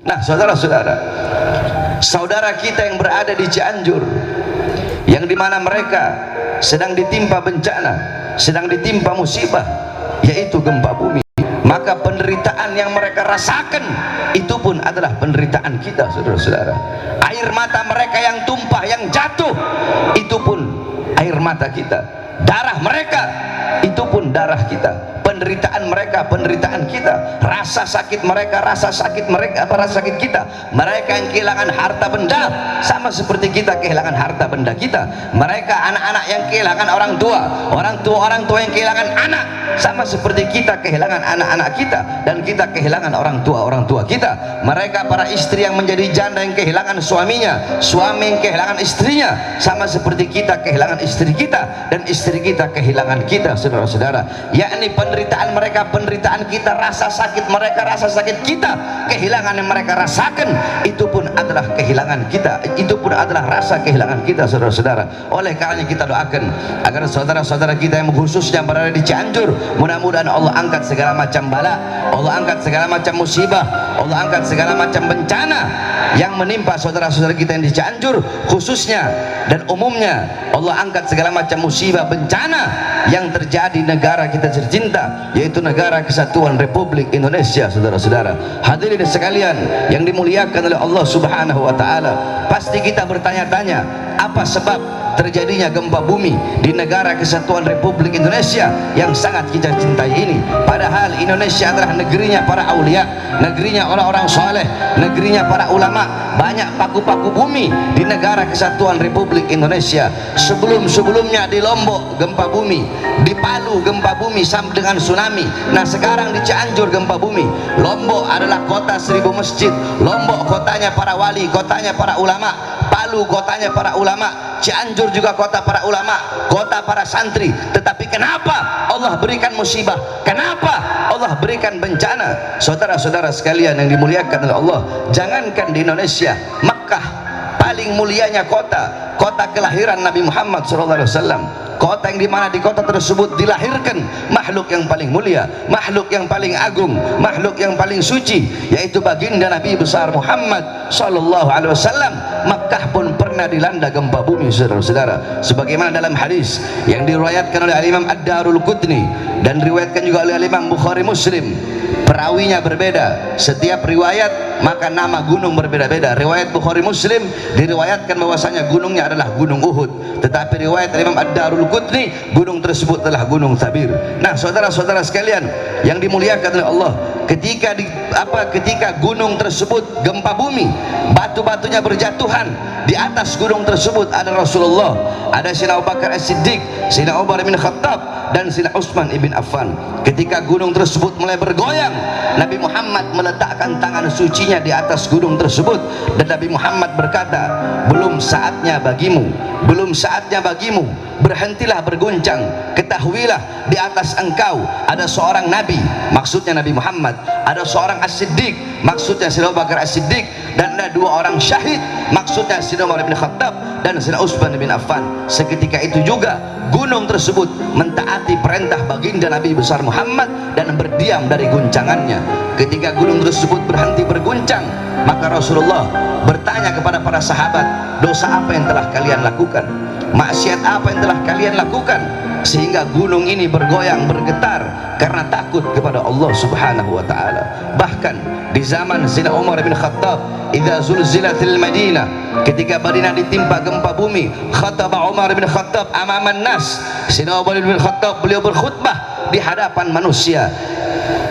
Nah, saudara-saudara, saudara kita yang berada di Cianjur, yang dimana mereka sedang ditimpa bencana, sedang ditimpa musibah, yaitu gempa bumi, maka penderitaan yang mereka rasakan itu pun adalah penderitaan kita, saudara-saudara. Air mata mereka yang tumpah, yang jatuh, itu pun air mata kita. Darah mereka itu pun darah kita. Penderitaan mereka, penderitaan kita. Rasa sakit mereka, rasa sakit mereka, rasa sakit kita. Mereka yang kehilangan harta benda sama seperti kita kehilangan harta benda kita. Mereka anak-anak yang kehilangan orang tua yang kehilangan anak sama seperti kita kehilangan anak-anak kita, dan kita kehilangan orang tua kita. Mereka para istri yang menjadi janda yang kehilangan suaminya, suami yang kehilangan istrinya, sama seperti kita kehilangan istri kita, dan istri kita kehilangan kita, saudara-saudara. Yakni penderitaan mereka, penderitaan kita, rasa sakit mereka, rasa sakit kita, kehilangan yang mereka rasakan itu pun adalah kehilangan kita, itu pun adalah rasa kehilangan kita, saudara-saudara. Oleh karenanya kita doakan agar saudara-saudara kita yang khususnya berada di Cianjur, mudah-mudahan Allah angkat segala macam bala, Allah angkat segala macam musibah, Allah angkat segala macam bencana yang menimpa saudara-saudara kita yang di Cianjur khususnya dan umumnya. Allah angkat segala macam musibah bencana yang terjadi di negara kita tercinta, yaitu negara Kesatuan Republik Indonesia, saudara-saudara. Hadirin sekalian yang dimuliakan oleh Allah Subhanahu wa taala, pasti kita bertanya-tanya, apa sebab terjadinya gempa bumi di negara Kesatuan Republik Indonesia yang sangat kita cintai ini? Padahal Indonesia adalah negerinya para aulia, negerinya orang-orang soleh, negerinya para ulama. Banyak paku-paku bumi di negara Kesatuan Republik Indonesia. Sebelum-sebelumnya di Lombok gempa bumi, di Palu gempa bumi sama dengan tsunami. Nah, sekarang di Cianjur gempa bumi. Lombok adalah kota 1000 masjid, Lombok kotanya para wali, kotanya para ulama, Palu kotanya para ulama, Cianjur juga kota para ulama, kota para santri. Tetapi kenapa Allah berikan musibah? Kenapa Allah berikan bencana? Saudara-saudara sekalian yang dimuliakan oleh Allah, jangankan di Indonesia, Makkah paling mulianya kota, kota kelahiran Nabi Muhammad SAW, kota yang dimana di kota tersebut dilahirkan makhluk yang paling mulia, makhluk yang paling agung, makhluk yang paling suci, yaitu baginda Nabi besar Muhammad SAW. Makkah pun pernah dilanda gempa bumi, saudara-saudara, sebagaimana dalam hadis yang diriwayatkan oleh Imam Ad-Darul Qutni dan diriwayatkan juga oleh Imam Bukhari Muslim. Perawinya berbeda, setiap riwayat maka nama gunung berbeda-beda. Riwayat Bukhari Muslim diriwayatkan bahwasanya gunungnya adalah gunung Uhud, tetapi riwayat Imam Ad-Darul Qutni gunung tersebut adalah gunung Thabir. Nah, saudara-saudara sekalian yang dimuliakan oleh Allah, ketika gunung tersebut gempa bumi, batu-batunya berjatuhan, di atas gunung tersebut ada Rasulullah, ada Sayyidina Abu Bakar As-Siddiq, Sayyidina Umar bin Khattab, dan Sayyidina Utsman ibn Affan. Ketika gunung tersebut mulai bergoyang, Nabi Muhammad meletakkan tangan sucinya di atas gunung tersebut, dan Nabi Muhammad berkata, belum saatnya bagimu, belum saatnya bagimu, berhentilah berguncang, ketahuilah di atas engkau ada seorang Nabi, maksudnya Nabi Muhammad, ada seorang As-Siddiq, maksudnya Sayyidina Abu Bakar As-Siddiq, dan ada 2 orang syahid, maksudnya Sayyidina Umar bin Khattab dan Sayyidina Utsman bin Affan. Seketika itu juga gunung tersebut mentaati perintah baginda Nabi besar Muhammad dan berdiam dari guncangannya. Ketika gunung tersebut berhenti berguncang, maka Rasulullah bertanya kepada para sahabat, dosa apa yang telah kalian lakukan, maksiat apa yang telah kalian lakukan, sehingga gunung ini bergoyang, bergetar karena takut kepada Allah Subhanahu wa taala. Bahkan di zaman Sayyidina Umar bin Khattab, idza zulzilatil Madinah, ketika Madinah ditimpa gempa bumi, khataba Umar bin Khattab amaman nas. Sayyidina Umar bin Khattab beliau berkhutbah di hadapan manusia.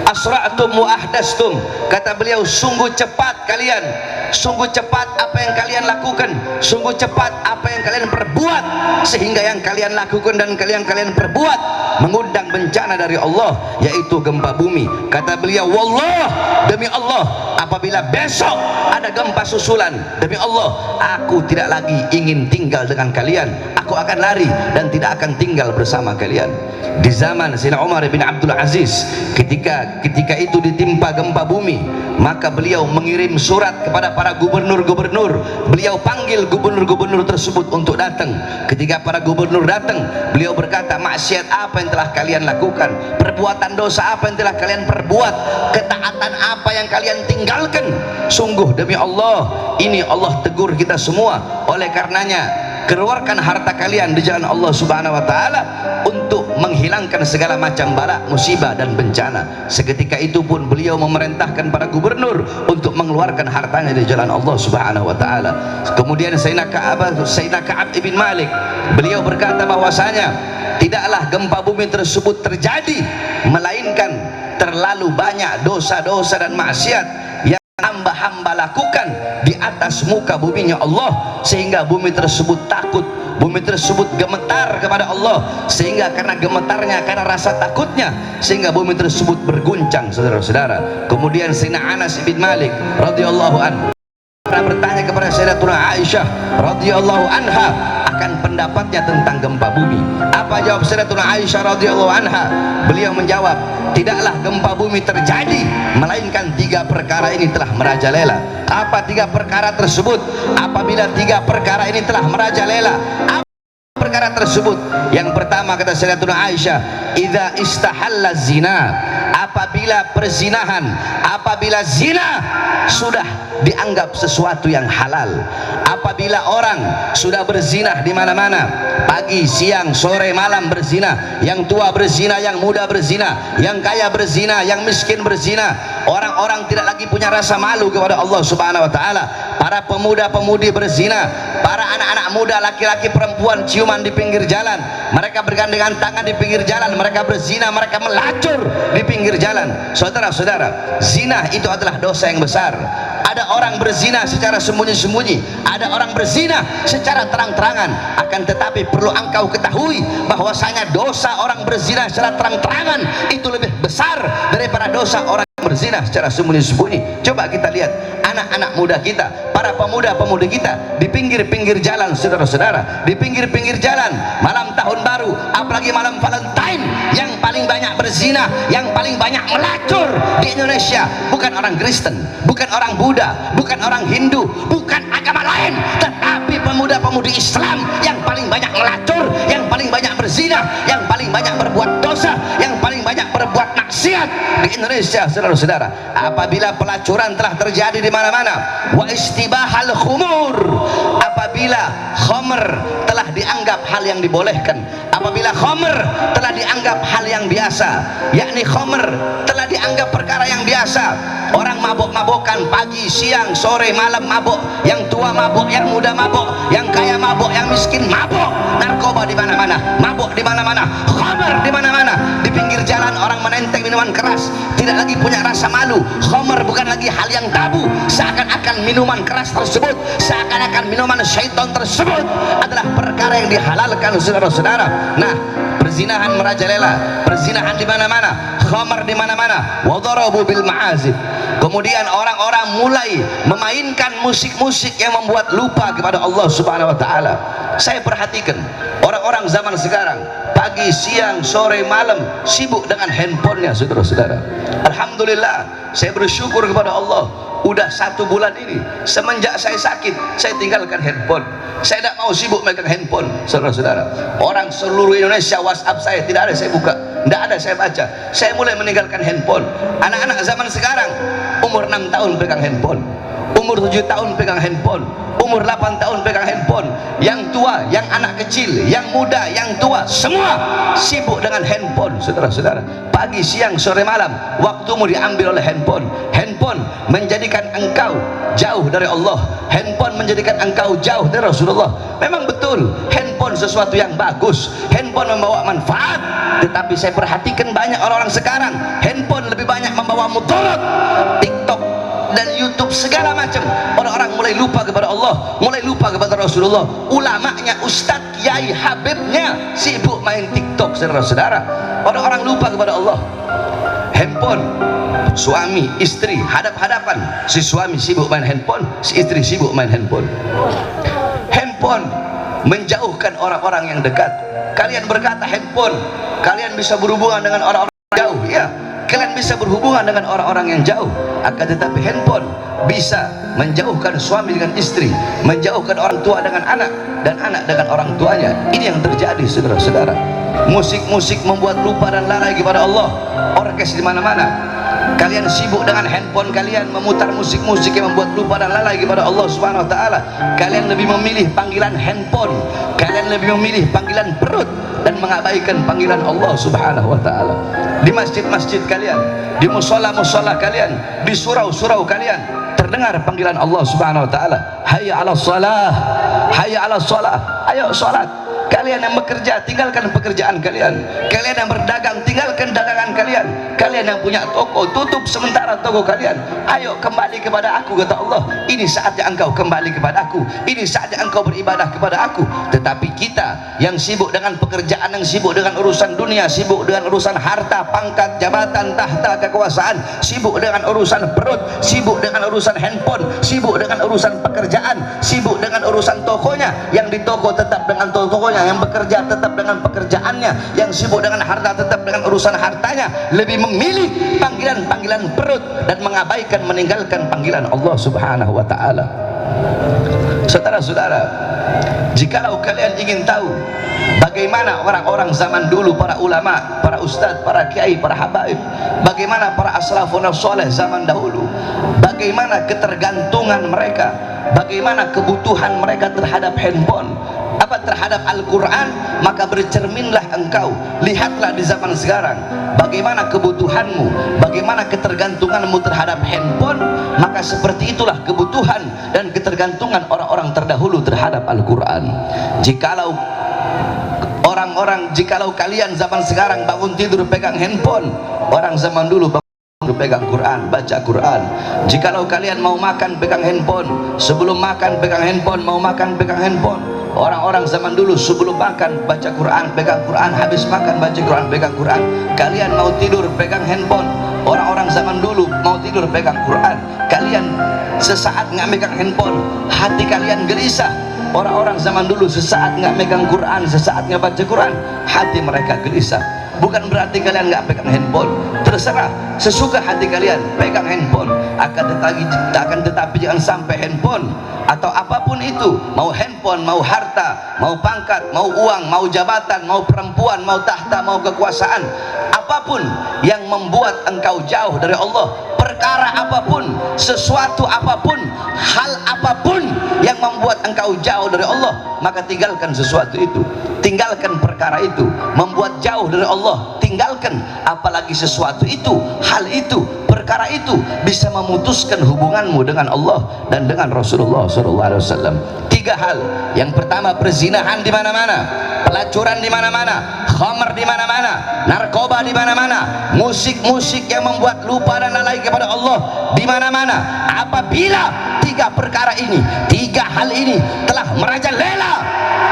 Asra'tum wa ahdastum, kata beliau, sungguh cepat kalian, sungguh cepat apa yang kalian lakukan, sungguh cepat apa yang kalian perbuat, sehingga yang kalian lakukan dan kalian perbuat mengundang bencana dari Allah, yaitu gempa bumi. Kata beliau, wallah, demi Allah, apabila besok ada gempa susulan, demi Allah, aku tidak lagi ingin tinggal dengan kalian, aku aku akan lari dan tidak akan tinggal bersama kalian. Di zaman Sayyidina Umar bin Abdul Aziz, ketika itu ditimpa gempa bumi, maka beliau mengirim surat kepada para gubernur-gubernur. Beliau panggil gubernur-gubernur tersebut untuk datang. Ketika para gubernur datang, beliau berkata, maksiat apa yang telah kalian lakukan, perbuatan dosa apa yang telah kalian perbuat, ketaatan apa yang kalian tinggalkan. Sungguh demi Allah, ini Allah tegur kita semua. Oleh karenanya, keluarkan harta kalian di jalan Allah Subhanahu wa taala untuk menghilangkan segala macam bala, musibah dan bencana. Seketika itu pun beliau memerintahkan para gubernur untuk mengeluarkan hartanya di jalan Allah Subhanahu wa taala. Kemudian Sayyidina Ka'ab ibn Malik, beliau berkata bahwasanya tidaklah gempa bumi tersebut terjadi melainkan terlalu banyak dosa-dosa dan maksiat yang hamba-hamba lakukan di atas muka buminya Allah, sehingga bumi tersebut takut, bumi tersebut gemetar kepada Allah, sehingga karena gemetarnya, karena rasa takutnya, sehingga bumi tersebut berguncang, saudara-saudara. Kemudian Sayyidina Anas bin Malik radhiyallahu anhu pernah bertanya kepada Sayyidatuna Aisyah radhiyallahu anha akan pendapatnya tentang gempa bumi. Apa jawab Sayyidatuna Aisyah radhiyallahu anha? Beliau menjawab, tidaklah gempa bumi terjadi melainkan tiga perkara ini telah merajalela. Apa tiga perkara tersebut? Apabila tiga perkara ini telah merajalela, apa perkara tersebut? Yang pertama, kata Sayyidatuna Aisyah, idza istahalla zina, apabila perzinahan, apabila zina sudah dianggap sesuatu yang halal. Apabila orang sudah berzinah di mana-mana, pagi, siang, sore, malam berzina, yang tua berzina, yang muda berzina, yang kaya berzina, yang miskin berzina, orang-orang tidak lagi punya rasa malu kepada Allah Subhanahu wa taala. Para pemuda-pemudi berzina, para anak-anak muda, laki-laki, perempuan ciuman di pinggir jalan, mereka bergandengan tangan di pinggir jalan, mereka berzina, mereka melacur di pinggir jalan. Saudara-saudara, zina itu adalah dosa yang besar. Ada orang berzina secara sembunyi-sembunyi, ada orang berzina secara terang-terangan. Akan tetapi perlu engkau ketahui bahwasanya dosa orang berzina secara terang-terangan itu lebih besar daripada dosa orang berzina secara sembunyi-sembunyi. Coba kita lihat anak-anak muda kita, para pemuda-pemudi kita di pinggir-pinggir jalan, saudara-saudara, di pinggir-pinggir jalan malam tahun baru, apalagi malam Valentine, yang paling banyak berzina, yang paling banyak melacur di Indonesia bukan orang Kristen, bukan orang Buddha, bukan orang Hindu, bukan agama lain, tetapi pemuda-pemudi Islam yang paling banyak melacur, yang paling banyak berzina, yang paling banyak berbuat dosa, yang paling banyak berbuat maksiat di Indonesia, saudara-saudara. Apabila pelacuran telah terjadi di mana-mana, wa istibahal khumur, apabila khamr telah dianggap hal yang dibolehkan, apabila khamr telah dianggap hal yang biasa, yakni khamr telah dianggap perkara yang biasa, orang mabok-mabokan pagi, siang, sore, malam mabok, yang tua mabok, yang muda mabok, yang kaya mabok, yang miskin mabok, narkoba di mana-mana, mabok di mana-mana, khamr di mana-mana, di pinggir jalan orang menenteng minuman keras, tidak lagi punya rasa malu. Khamr bukan lagi hal yang tabu, seakan-akan minuman keras tersebut, seakan-akan minuman syaitan tersebut adalah perkara yang dihalalkan, saudara-saudara. Nah, perzinahan merajalela, perzinahan di mana-mana, khamr di mana-mana, wadarabu bil ma'azif. Kemudian orang-orang mulai memainkan musik-musik yang membuat lupa kepada Allah Subhanahu wa taala. Saya perhatikan orang-orang zaman sekarang, pagi, siang, sore, malam sibuk dengan handphonenya, saudara-saudara. Alhamdulillah, saya bersyukur kepada Allah. Udah 1 bulan ini semenjak saya sakit, saya tinggalkan handphone. Saya tidak mau sibuk megang handphone, saudara-saudara. Orang seluruh Indonesia WhatsApp saya tidak ada saya buka, tidak ada saya baca. Saya mulai meninggalkan handphone. Anak-anak zaman sekarang umur 6 tahun pegang handphone, umur 7 tahun pegang handphone, umur 8 tahun pegang handphone. Yang tua, yang anak kecil, yang muda, yang tua, semua sibuk dengan handphone, saudara-saudara. Pagi, siang, sore, malam waktumu diambil oleh handphone. Handphone menjadikan engkau jauh dari Allah, handphone menjadikan engkau jauh dari Rasulullah. Memang betul handphone sesuatu yang bagus, handphone membawa manfaat, tetapi saya perhatikan banyak orang-orang sekarang handphone lebih banyak membawa mudarat. TikTok dan YouTube segala macam, orang-orang mulai lupa kepada Allah, mulai lupa kepada Rasulullah. Ulamanya, ustadz, kiai, habibnya sibuk main TikTok, saudara-saudara. Orang-orang lupa kepada Allah. Handphone, suami istri hadap-hadapan, si suami sibuk main handphone, si istri sibuk main handphone. Handphone menjauhkan orang-orang yang dekat. Kalian berkata handphone, kalian bisa berhubungan dengan orang-orang jauh, ya, kalian bisa berhubungan dengan orang-orang yang jauh, akan tetapi handphone bisa menjauhkan suami dengan istri, menjauhkan orang tua dengan anak, dan anak dengan orang tuanya. Ini yang terjadi, saudara-saudara. Musik-musik membuat lupa dan lalai kepada Allah. Orkes di mana-mana. Kalian sibuk dengan handphone kalian, memutar musik-musik yang membuat lupa dan lalai kepada Allah Subhanahu wa taala. Kalian lebih memilih panggilan handphone, kalian lebih memilih panggilan perut, dan mengabaikan panggilan Allah Subhanahu wa taala. Di masjid-masjid kalian, di musola-musola kalian, di surau-surau kalian, terdengar panggilan Allah Subhanahu wa taala. Hayya 'alas shalah, hayya 'alas shalah. Ayo salat. Kalian yang bekerja, tinggalkan pekerjaan kalian. Kalian yang berdagang, tinggalkan dagangan kalian. Kalian yang punya toko, tutup sementara toko kalian. Ayo kembali kepada aku, kata Allah. Ini saatnya engkau kembali kepada aku. Ini saatnya engkau beribadah kepada aku. Tetapi kita yang sibuk dengan pekerjaan, yang sibuk dengan urusan dunia, sibuk dengan urusan harta, pangkat, jabatan, tahta, kekuasaan, sibuk dengan urusan perut, sibuk dengan urusan handphone, sibuk dengan urusan pekerjaan, sibuk dengan urusan tokonya. Yang di toko tetap dengan tokonya, yang bekerja tetap dengan pekerjaannya, yang sibuk dengan harta tetap dengan urusan hartanya, lebih memilih panggilan-panggilan perut dan mengabaikan, meninggalkan panggilan Allah Subhanahu wa taala. Saudara-saudara, jikalau kalian ingin tahu bagaimana orang-orang zaman dulu, para ulama, para ustadz, para kiai, para habaib, bagaimana para aslafun saleh zaman dahulu, bagaimana ketergantungan mereka, bagaimana kebutuhan mereka terhadap handphone, apa terhadap Al-Quran, maka bercerminlah engkau, lihatlah di zaman sekarang bagaimana kebutuhanmu, bagaimana ketergantunganmu terhadap handphone, maka seperti itulah kebutuhan dan ketergantungan orang-orang terdahulu terhadap Al-Quran. Jikalau kalian zaman sekarang bangun tidur pegang handphone, orang zaman dulu pegang Quran, baca Quran. Jikalau kalian mau makan pegang handphone, sebelum makan pegang handphone, mau makan pegang handphone. Orang-orang zaman dulu sebelum makan baca Quran, pegang Quran, habis makan baca Quran, pegang Quran. Kalian mau tidur pegang handphone. Orang-orang zaman dulu mau tidur pegang Quran. Kalian sesaat nggak megang handphone, hati kalian gelisah. Orang-orang zaman dulu sesaat nggak megang Quran, sesaat nggak baca Quran, hati mereka gelisah. Bukan berarti kalian nggak pegang handphone, terserah sesuka hati kalian pegang handphone. Akan tetapi jangan sampai handphone atau apapun itu, mau handphone, mau harta, mau pangkat, mau uang, mau jabatan, mau perempuan, mau tahta, mau kekuasaan, apapun yang membuat engkau jauh dari Allah, perkara apapun, sesuatu apapun, hal apapun yang membuat engkau jauh dari Allah, maka tinggalkan sesuatu itu, tinggalkan perkara itu. Membuat jauh dari Allah, tinggalkan. Apalagi sesuatu itu, hal itu, perkara itu bisa memutuskan hubunganmu dengan Allah dan dengan Rasulullah SAW. 3 hal. Yang pertama, perzinahan di mana-mana, pelacuran di mana-mana, khamr di mana-mana, narkoba di mana-mana, musik-musik yang membuat lupa dan lalai kepada Allah di mana-mana. Apabila 3 perkara ini, 3 hal ini telah merajalela,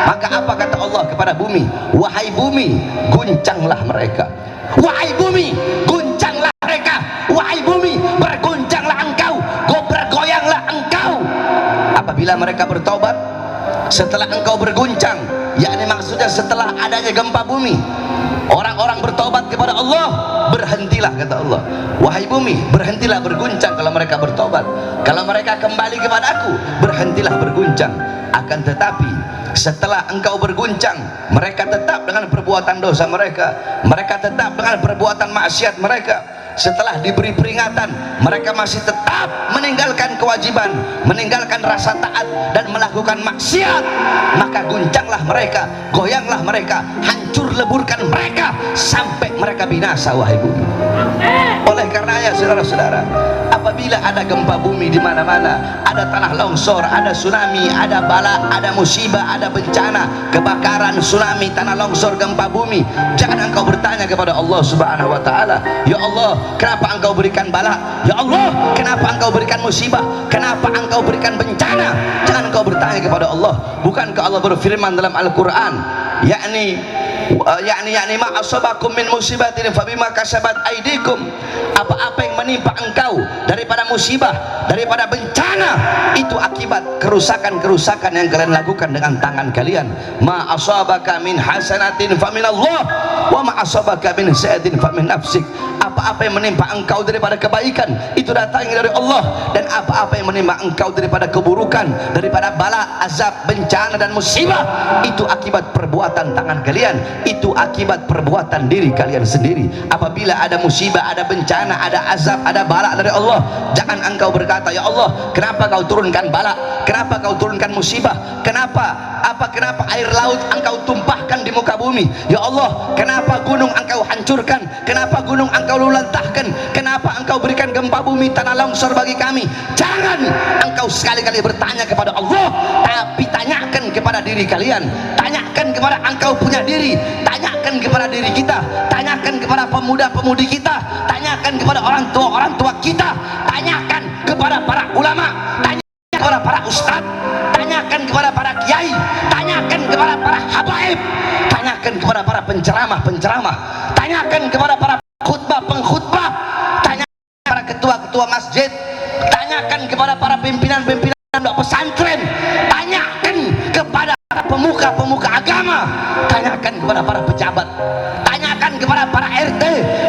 maka apa kata Allah kepada bumi? Wahai bumi, guncanglah mereka. Wahai bumi, guncanglah mereka. Wahai bumi, berguncanglah engkau, bergoyanglah engkau. Apabila mereka bertobat setelah engkau berguncang, yakni maksudnya setelah adanya gempa bumi, orang-orang bertobat kepada Allah, berhentilah kata Allah. Wahai bumi, berhentilah berguncang kalau mereka bertobat. Kalau mereka kembali kepada aku, berhentilah berguncang. Akan tetapi setelah engkau berguncang, mereka tetap dengan perbuatan dosa mereka, mereka tetap dengan perbuatan maksiat mereka. Setelah diberi peringatan, mereka masih tetap meninggalkan kewajiban, meninggalkan rasa taat dan melakukan maksiat, maka guncanglah mereka, goyanglah mereka, hancur leburkan mereka sampai mereka binasa, wahai bumi. Oleh karenanya saudara-saudara, apabila ada gempa bumi di mana-mana, ada tanah longsor, ada tsunami, ada bala, ada musibah, ada bencana, kebakaran, tsunami, tanah longsor, gempa bumi, jangan engkau bertanya kepada Allah Subhanahu wa taala, ya Allah, kenapa engkau berikan bala? Ya Allah, kenapa engkau berikan musibah? Kenapa engkau berikan bencana? Jangan engkau bertanya kepada Allah. Bukankah Allah berfirman dalam Al-Quran, yakni ma asabakum min musibatin fabima kasabat aidikum, apa-apa yang menimpa engkau daripada musibah, daripada bencana, itu akibat kerusakan-kerusakan yang kalian lakukan dengan tangan kalian. Ma asabaka min hasanatin famin Allah, wa ma asabaka min sayyi'atin famin nafsik. Apa-apa yang menimpa engkau daripada kebaikan, itu datangnya dari Allah, dan apa-apa yang menimpa engkau daripada keburukan, daripada bala, azab, bencana dan musibah, itu akibat perbuatan tangan kalian, itu akibat perbuatan diri kalian sendiri. Apabila ada musibah, ada bencana, ada azab, ada bala dari Allah, jangan engkau berkata, ya Allah, kenapa kau turunkan bala, kenapa kau turunkan musibah, kenapa air laut engkau tumpahkan di muka bumi, ya Allah, kenapa gunung engkau hancurkan, kenapa gunung engkau lulantahkan, kenapa engkau berikan gempa bumi, tanah longsor bagi kami. Jangan engkau sekali-kali bertanya kepada Allah, tapi tanyakan kepada diri kalian, tanyakan kepada engkau punya diri, tanyakan kepada diri kita, tanyakan kepada pemuda-pemudi kita, tanyakan kepada orang tua kita, tanyakan kepada para ulama, tanyakan kepada para ustadz, tanyakan kepada para kiai, tanyakan kepada para habaib, tanyakan kepada para penceramah, tanyakan kepada para pengkhutbah, tanyakan kepada ketua-ketua masjid, tanyakan kepada para pimpinan-pimpinan pondok pesantren, tanyakan kepada para pemuka agama, tanyakan kepada para pejabat, tanyakan kepada para RT,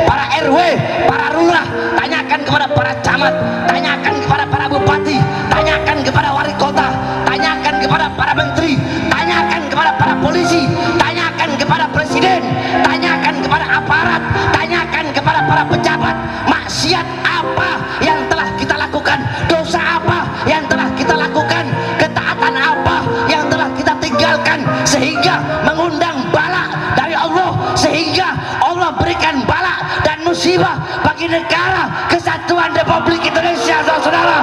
para RW, para lurah, tanyakan kepada para camat, tanyakan kepada para bupati, tanyakan kepada wali kota, tanyakan kepada para menteri, tanyakan kepada para polisi, tanyakan kepada presiden, tanyakan kepada aparat, tanyakan kepada para pejabat, maksiat apa yang telah kita lakukan, dosa apa yang telah kita lakukan, ketaatan apa yang telah kita tinggalkan, sehingga mengundang bala dari Allah, sehingga Allah berikan bala dan musibah bagi negara kesatuan Republik Indonesia. Saudara,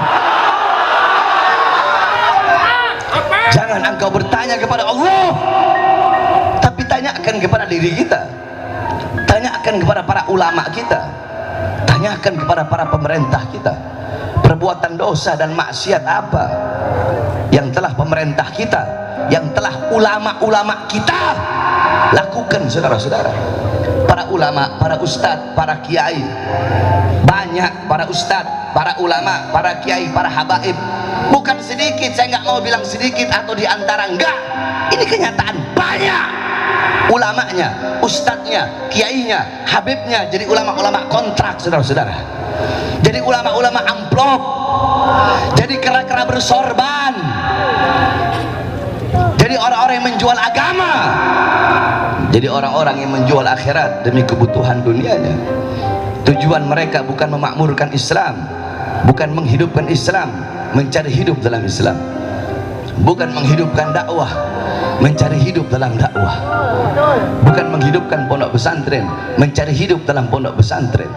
jangan engkau bertanya kepada Allah, tapi tanyakan kepada diri kita, tanyakan kepada para ulama kita, tanyakan kepada para pemerintah kita, perbuatan dosa dan maksiat apa yang telah pemerintah kita, yang telah ulama-ulama kita lakukan. Saudara-saudara, para ulama, para ustadz, para kiai, banyak para ustadz, para ulama, para kiai, para habaib, bukan sedikit, saya nggak mau bilang sedikit atau diantara, enggak, ini kenyataan, banyak ulamanya, ustadznya, kiainya, habibnya jadi ulama-ulama kontrak. Saudara-saudara, jadi ulama-ulama amplop, jadi kera-kera bersorban, jadi orang-orang yang menjual agama, jadi orang-orang yang menjual akhirat demi kebutuhan dunianya. Tujuan mereka bukan memakmurkan Islam, bukan menghidupkan Islam, mencari hidup dalam Islam, bukan menghidupkan dakwah, mencari hidup dalam dakwah, bukan menghidupkan pondok pesantren, mencari hidup dalam pondok pesantren.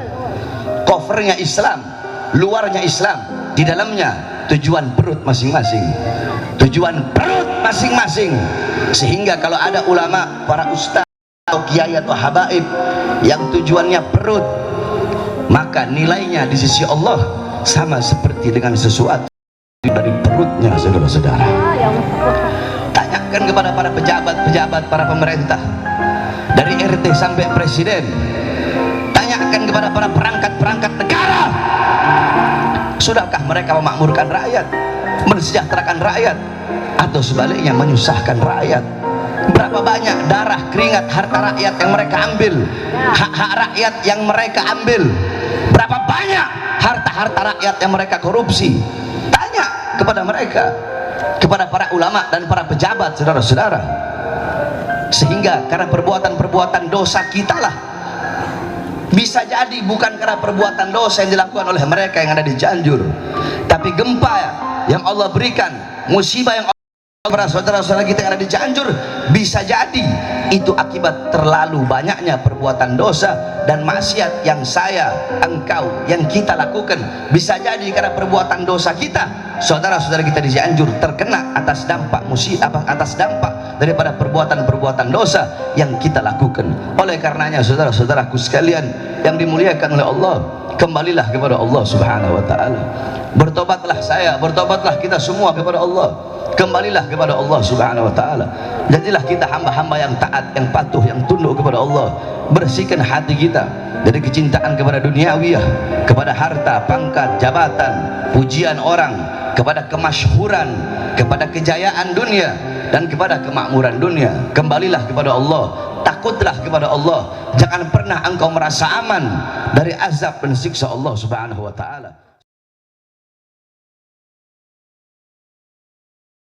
Covernya Islam, luarnya Islam, di dalamnya tujuan perut masing-masing, tujuan perut masing-masing. Sehingga kalau ada ulama, para ustaz atau kiai atau habaib yang tujuannya perut, maka nilainya di sisi Allah sama seperti dengan sesuatu dari perutnya. Saudara-saudara, tanyakan kepada para pejabat-pejabat, para pemerintah, dari RT sampai presiden, tanyakan kepada para perangkat-perangkat negara, sudahkah mereka memakmurkan rakyat, mensejahterakan rakyat, atau sebaliknya menyusahkan rakyat? Berapa banyak darah, keringat, harta rakyat yang mereka ambil, hak-hak rakyat yang mereka ambil, berapa banyak harta-harta rakyat yang mereka korupsi? Tanya kepada mereka, kepada para ulama dan para pejabat. Saudara-saudara, sehingga karena perbuatan-perbuatan dosa kita lah, bisa jadi bukan karena perbuatan dosa yang dilakukan oleh mereka yang ada di Cianjur, tapi gempa yang Allah berikan, musibah yang para saudara-saudara kita yang ada di Cianjur, bisa jadi itu akibat terlalu banyaknya perbuatan dosa dan maksiat yang saya, engkau, yang kita lakukan. Bisa jadi karena perbuatan dosa kita, saudara-saudara kita di Cianjur terkena atas dampak musibah, atas dampak daripada perbuatan-perbuatan dosa yang kita lakukan. Oleh karenanya, saudara-saudaraku sekalian yang dimuliakan oleh Allah, kembalilah kepada Allah Subhanahu wa taala. Bertobatlah saya, bertobatlah kita semua kepada Allah. Kembalilah kepada Allah Subhanahu wa taala. Jadilah kita hamba-hamba yang taat, yang patuh, yang tunduk kepada Allah. bersihkan hati kita dari kecintaan kepada duniawiyah, kepada harta, pangkat, jabatan, pujian orang, kepada kemasyhuran, kepada kejayaan dunia, dan kepada kemakmuran dunia. Kembalilah kepada Allah, takutlah kepada Allah. Jangan pernah engkau merasa aman dari azab dan siksa Allah Subhanahu wa ta'ala.